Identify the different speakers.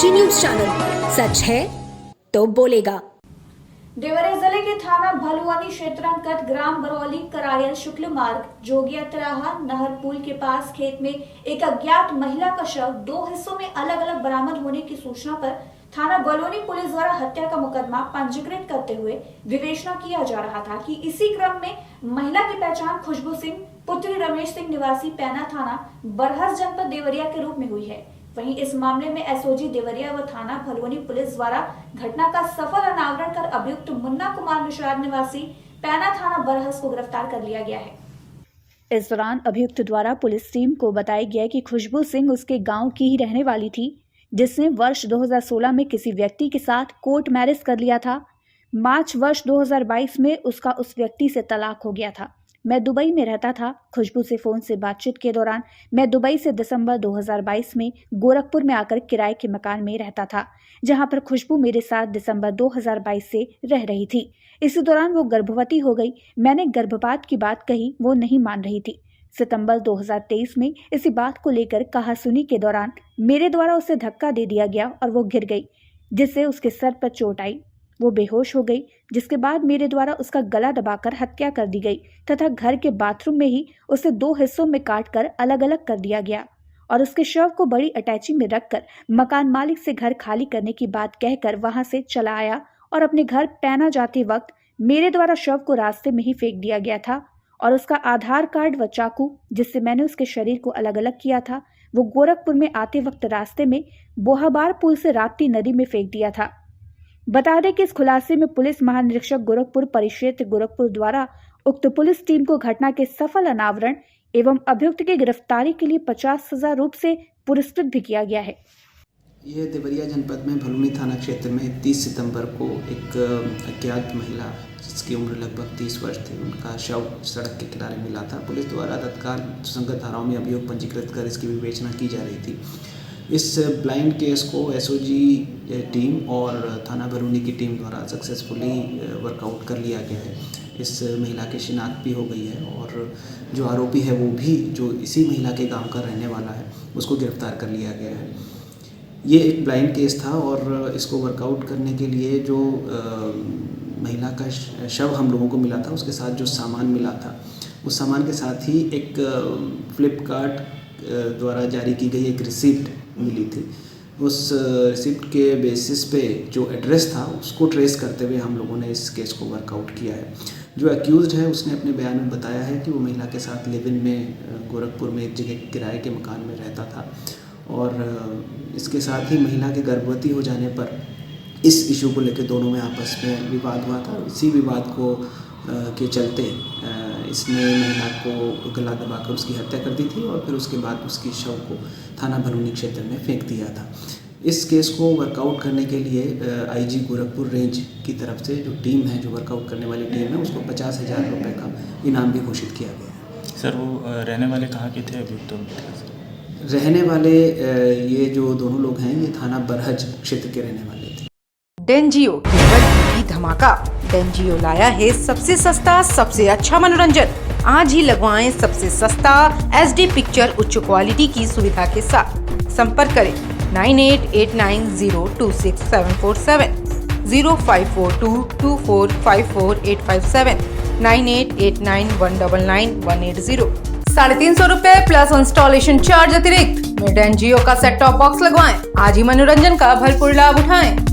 Speaker 1: IG news channel, सच है तो बोलेगा।
Speaker 2: देवरिया जिले के थाना भलुआनी क्षेत्रांतर्गत ग्राम बरौली करायल शुक्ल मार्ग जोगिया तराहा नहर पुल के पास खेत में एक अज्ञात महिला का शव 2 हिस्सों में अलग अलग बरामद होने की सूचना पर थाना बलौनी पुलिस द्वारा हत्या का मुकदमा पंजीकृत करते हुए विवेचना किया जा रहा था कि इसी क्रम में महिला की पहचान खुशबू सिंह पुत्री रमेश सिंह निवासी पैना थाना बरहस जनपद देवरिया के रूप में हुई है। वहीं इस मामले में एसओजी देवरिया व थाना भलुआनी पुलिस द्वारा घटना का सफल अनावरण कर अभियुक्त मुन्ना कुमार निषाद निवासी पैना थाना बरहस को गिरफ्तार कर लिया गया है। इस दौरान अभियुक्त द्वारा पुलिस टीम को बताया गया कि खुशबू सिंह उसके गांव की ही रहने वाली थी, जिसने वर्ष 2016 में किसी व्यक्ति के साथ कोर्ट मैरिज कर लिया था। मार्च वर्ष 2022 में उसका उस व्यक्ति से तलाक हो गया था। मैं दुबई में रहता था। खुशबू से फोन से बातचीत के दौरान मैं दुबई से दिसंबर 2022 में गोरखपुर में आकर किराए के मकान में रहता था, जहां पर खुशबू मेरे साथ दिसंबर 2022 से रह रही थी। इसी दौरान वो गर्भवती हो गई। मैंने गर्भपात की बात कही, वो नहीं मान रही थी। सितंबर 2023 में इसी बात को लेकर कहासुनी के दौरान मेरे द्वारा उसे धक्का दे दिया गया और वो गिर गई, जिससे उसके सर पर चोट आई। वो बेहोश हो गई, जिसके बाद मेरे द्वारा उसका गला दबाकर हत्या कर दी गई तथा घर के बाथरूम में ही उसे 2 हिस्सों में काटकर अलग अलग कर दिया गया और उसके शव को बड़ी अटैची में रखकर मकान मालिक से घर खाली करने की बात कहकर वहां से चला आया और अपने घर पैना जाते वक्त मेरे द्वारा शव को रास्ते में ही फेंक दिया गया था और उसका आधार कार्ड व चाकू जिससे मैंने उसके शरीर को अलग अलग किया था, वो गोरखपुर में आते वक्त रास्ते में बोहाबार पुल से राप्ती नदी में फेंक दिया था। बता दें कि इस खुलासे में पुलिस महानिरीक्षक गोरखपुर परिक्षेत्र गोरखपुर द्वारा उक्त पुलिस टीम को घटना के सफल अनावरण एवं अभियुक्त की गिरफ्तारी के लिए 50,000 रुपये से पुरस्कृत भी किया गया है।
Speaker 3: ये देवरिया जनपद में भलुनी थाना क्षेत्र में 30 सितंबर को एक अज्ञात महिला जिसकी उम्र लगभग 30 वर्ष थी, उनका शव सड़क के किनारे मिला था। पुलिस द्वारा तत्काल सुसंगत धाराओं में अभियोग पंजीकृत कर इसकी विवेचना की जा रही थी। इस ब्लाइंड केस को एसओजी टीम और थाना भलुनी की टीम द्वारा सक्सेसफुली वर्कआउट कर लिया गया है। इस महिला की शिनाख्त भी हो गई है और जो आरोपी है वो भी जो इसी महिला के गांव का रहने वाला है, उसको गिरफ्तार कर लिया गया है। ये एक ब्लाइंड केस था और इसको वर्कआउट करने के लिए जो महिला का शव हम लोगों को मिला था, उसके साथ जो सामान मिला था, उस सामान के साथ ही एक फ्लिपकार्ट द्वारा जारी की गई एक रिसिप्ट मिली थी। उस रिसिप्ट के बेसिस पे जो एड्रेस था उसको ट्रेस करते हुए हम लोगों ने इस केस को वर्कआउट किया है। जो एक्यूज्ड है उसने अपने बयान में बताया है कि वो महिला के साथ लिव इन में गोरखपुर में एक जगह किराए के मकान में रहता था और इसके साथ ही महिला के गर्भवती हो जाने पर इस इशू को लेकर दोनों में आपस में विवाद हुआ था। इसी विवाद को के चलते इसने महिला को गला दबाकर उसकी हत्या कर दी थी और फिर उसके बाद उसकी शव को थाना भलुनी क्षेत्र में फेंक दिया था। इस केस को वर्कआउट करने के लिए आईजी गोरखपुर रेंज की तरफ से जो टीम है, जो वर्कआउट करने वाली टीम है, उसको 50,000 रुपये का इनाम भी घोषित किया गया है।
Speaker 4: सर, वो रहने वाले कहाँ के थे अभियुक्त?
Speaker 3: रहने वाले ये जो दोनों लोग हैं ये थाना बरहज क्षेत्र के रहने वाले थे।
Speaker 5: डेंजियो केवल टीवी धमाका। डेंजियो लाया है सबसे सस्ता सबसे अच्छा मनोरंजन। आज ही लगवाएं सबसे सस्ता HD पिक्चर उच्च क्वालिटी की सुविधा के साथ। संपर्क करें 9889026747, 05422454,857, 9889199180। 350 रुपए प्लस इंस्टॉलेशन चार्ज अतिरिक्त में डेंजियो का सेट टॉप बॉक्स लगवाएं। आज ही मनोरंजन का भरपूर लाभ उठाएं।